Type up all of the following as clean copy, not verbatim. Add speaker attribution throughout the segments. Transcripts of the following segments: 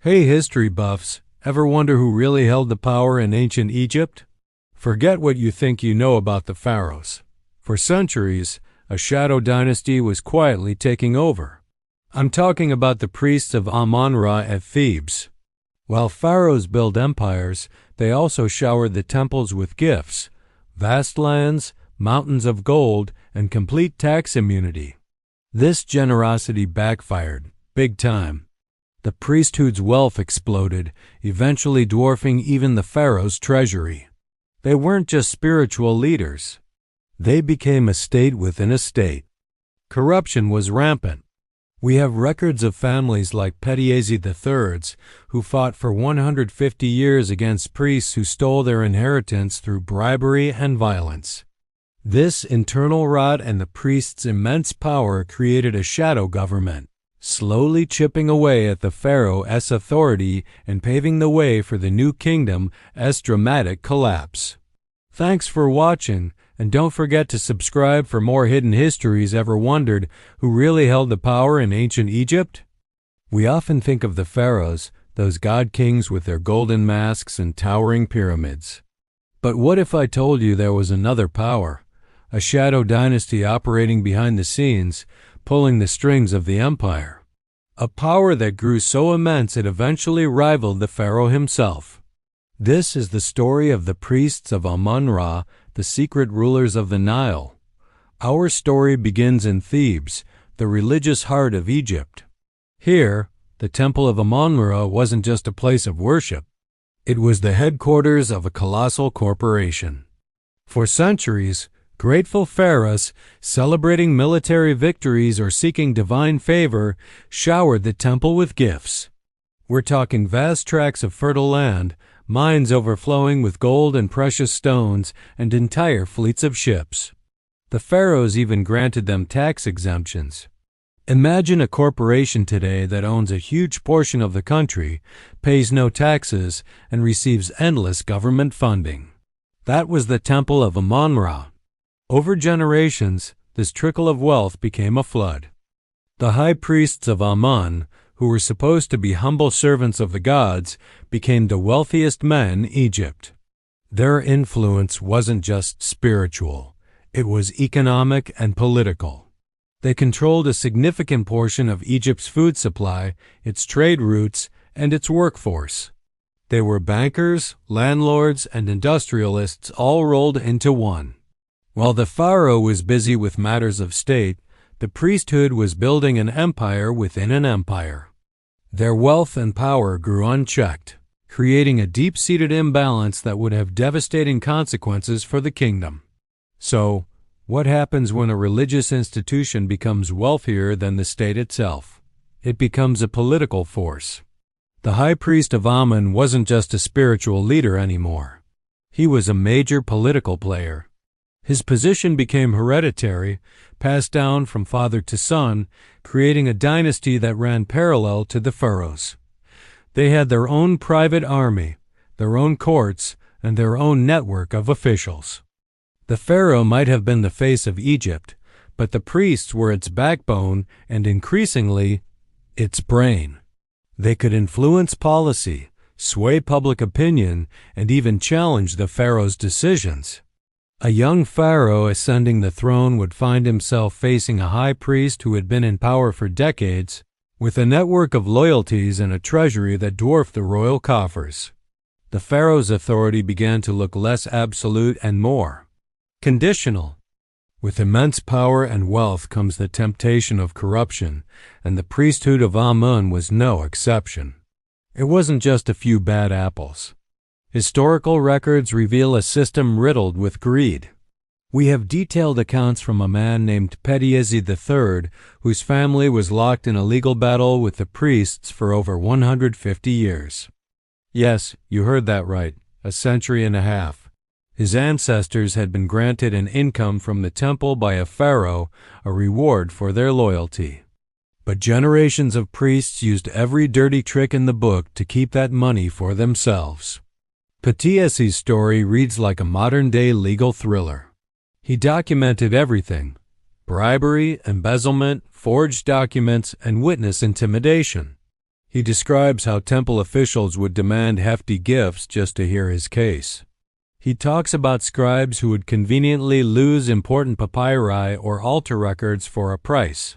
Speaker 1: Hey history buffs, ever wonder who really held the power in ancient Egypt? Forget what you think you know about the pharaohs. For centuries, a shadow dynasty was quietly taking over. I'm talking about the priests of Amun-Ra at Thebes. While pharaohs built empires, they also showered the temples with gifts, vast lands, mountains of gold, and complete tax immunity. This generosity backfired, big time. The priesthood's wealth exploded, eventually dwarfing even the pharaoh's treasury. They weren't just spiritual leaders. They became a state within a state. Corruption was rampant. We have records of families like Pharaohs III's who fought for 150 years against priests who stole their inheritance through bribery and violence. This internal rot and the priests' immense power created a shadow government, slowly chipping away at the pharaoh's authority and paving the way for the new kingdom's dramatic collapse. Thanks for watching, and don't forget to subscribe for more hidden histories. Ever wondered who really held the power in ancient Egypt? We often think of the pharaohs, those god kings with their golden masks and towering pyramids. But what if I told you there was another power, a shadow dynasty operating behind the scenes, pulling the strings of the empire? A power that grew so immense it eventually rivaled the pharaoh himself. This is the story of the priests of Amun-Ra, the secret rulers of the Nile. Our story begins in Thebes, the religious heart of Egypt. Here, the temple of Amun-Ra wasn't just a place of worship. It was the headquarters of a colossal corporation. For centuries, grateful pharaohs, celebrating military victories or seeking divine favor, showered the temple with gifts. We're talking vast tracts of fertile land, mines overflowing with gold and precious stones, and entire fleets of ships. The pharaohs even granted them tax exemptions. Imagine a corporation today that owns a huge portion of the country, pays no taxes, and receives endless government funding. That was the Temple of Amun-Ra. Over generations, this trickle of wealth became a flood. The high priests of Amun, who were supposed to be humble servants of the gods, became the wealthiest men in Egypt. Their influence wasn't just spiritual, it was economic and political. They controlled a significant portion of Egypt's food supply, its trade routes, and its workforce. They were bankers, landlords, and industrialists all rolled into one. While the pharaoh was busy with matters of state, the priesthood was building an empire within an empire. Their wealth and power grew unchecked, creating a deep-seated imbalance that would have devastating consequences for the kingdom. So, what happens when a religious institution becomes wealthier than the state itself? It becomes a political force. The high priest of Amun wasn't just a spiritual leader anymore. He was a major political player. His position became hereditary, passed down from father to son, creating a dynasty that ran parallel to the pharaohs. They had their own private army, their own courts, and their own network of officials. The pharaoh might have been the face of Egypt, but the priests were its backbone and increasingly, its brain. They could influence policy, sway public opinion, and even challenge the pharaoh's decisions. A young pharaoh ascending the throne would find himself facing a high priest who had been in power for decades, with a network of loyalties and a treasury that dwarfed the royal coffers. The pharaoh's authority began to look less absolute and more conditional. With immense power and wealth comes the temptation of corruption, and the priesthood of Amun was no exception. It wasn't just a few bad apples. Historical records reveal a system riddled with greed. We have detailed accounts from a man named Pharaohs III, whose family was locked in a legal battle with the priests for over 150 years. Yes, you heard that right, a century and a half. His ancestors had been granted an income from the temple by a pharaoh, a reward for their loyalty. But generations of priests used every dirty trick in the book to keep that money for themselves. Pharaohs' story reads like a modern-day legal thriller. He documented everything: bribery, embezzlement, forged documents, and witness intimidation. He describes how temple officials would demand hefty gifts just to hear his case. He talks about scribes who would conveniently lose important papyri or altar records for a price.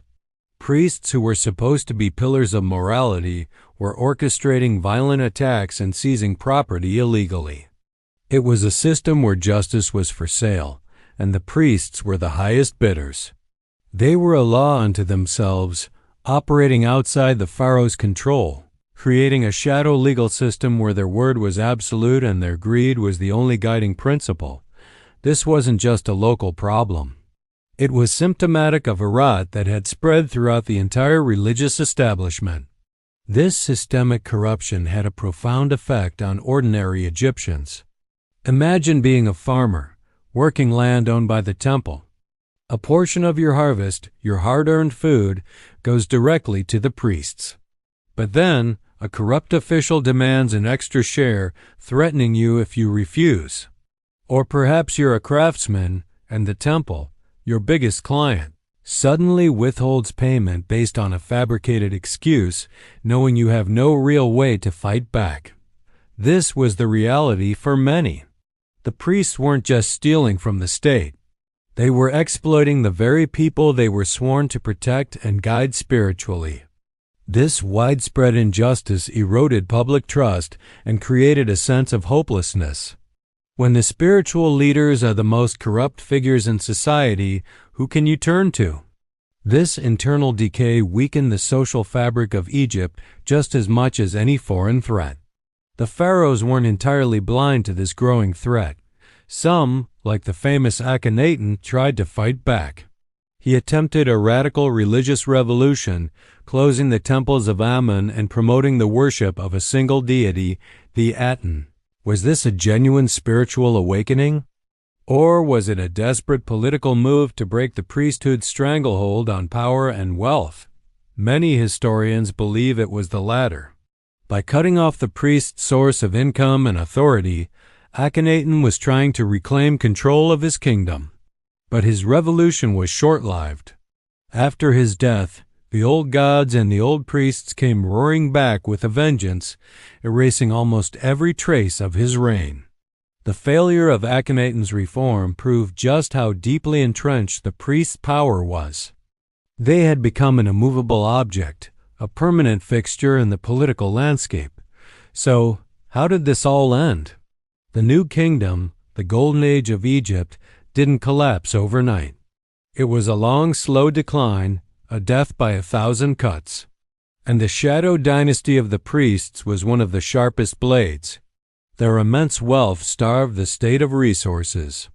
Speaker 1: Priests who were supposed to be pillars of morality were orchestrating violent attacks and seizing property illegally. It was a system where justice was for sale, and the priests were the highest bidders. They were a law unto themselves, operating outside the pharaoh's control, creating a shadow legal system where their word was absolute and their greed was the only guiding principle. This wasn't just a local problem. It was symptomatic of a rot that had spread throughout the entire religious establishment. This systemic corruption had a profound effect on ordinary Egyptians. Imagine being a farmer, working land owned by the temple. A portion of your harvest, your hard-earned food, goes directly to the priests. But then, a corrupt official demands an extra share, threatening you if you refuse. Or perhaps you're a craftsman, and the temple, your biggest client, suddenly withholds payment based on a fabricated excuse, knowing you have no real way to fight back. This was the reality for many. The priests weren't just stealing from the state. They were exploiting the very people they were sworn to protect and guide spiritually. This widespread injustice eroded public trust and created a sense of hopelessness. When the spiritual leaders are the most corrupt figures in society, who can you turn to? This internal decay weakened the social fabric of Egypt just as much as any foreign threat. The pharaohs weren't entirely blind to this growing threat. Some, like the famous Akhenaten, tried to fight back. He attempted a radical religious revolution, closing the temples of Ammon and promoting the worship of a single deity, the Aten. Was this a genuine spiritual awakening? Or was it a desperate political move to break the priesthood's stranglehold on power and wealth? Many historians believe it was the latter. By cutting off the priest's source of income and authority, Akhenaten was trying to reclaim control of his kingdom. But his revolution was short-lived. After his death, the old gods and the old priests came roaring back with a vengeance, erasing almost every trace of his reign. The failure of Akhenaten's reform proved just how deeply entrenched the priest's power was. They had become an immovable object, a permanent fixture in the political landscape. So, how did this all end? The new kingdom, the Golden Age of Egypt, didn't collapse overnight. It was a long, slow decline, a death by 1,000 cuts. And the shadow dynasty of the priests was one of the sharpest blades. Their immense wealth starved the state of resources.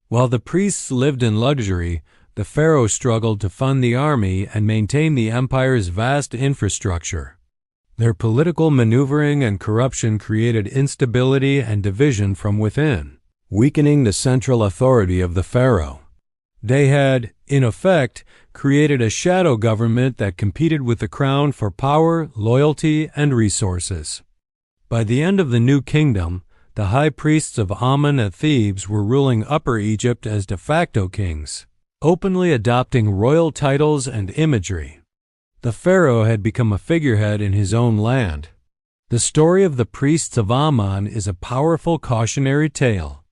Speaker 1: While the priests lived in luxury, the pharaoh struggled to fund the army and maintain the empire's vast infrastructure. Their political maneuvering and corruption created instability and division from within, weakening the central authority of the pharaoh. They had, in effect, created a shadow government that competed with the crown for power, loyalty, and resources. By the end of the new kingdom, the high priests of Ammon and Thebes were ruling Upper Egypt as de facto kings, openly adopting royal titles and imagery. The pharaoh had become a figurehead in his own land. The story of the priests of Ammon is a powerful cautionary tale.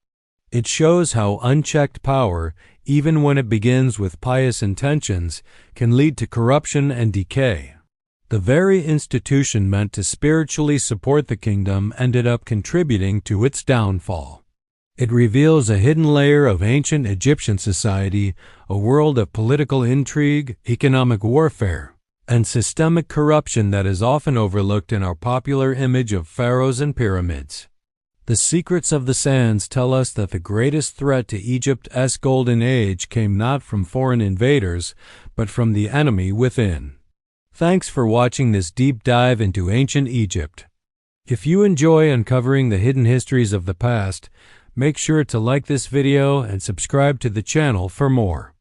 Speaker 1: It shows how unchecked power, even when it begins with pious intentions, can lead to corruption and decay. The very institution meant to spiritually support the kingdom ended up contributing to its downfall. It reveals a hidden layer of ancient Egyptian society, a world of political intrigue, economic warfare, and systemic corruption that is often overlooked in our popular image of pharaohs and pyramids. The secrets of the sands tell us that the greatest threat to Egypt's golden age came not from foreign invaders, but from the enemy within. Thanks for watching this deep dive into ancient Egypt. If you enjoy uncovering the hidden histories of the past, make sure to like this video and subscribe to the channel for more.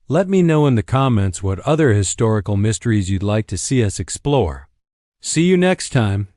Speaker 1: Let me know in the comments what other historical mysteries you'd like to see us explore. See you next time.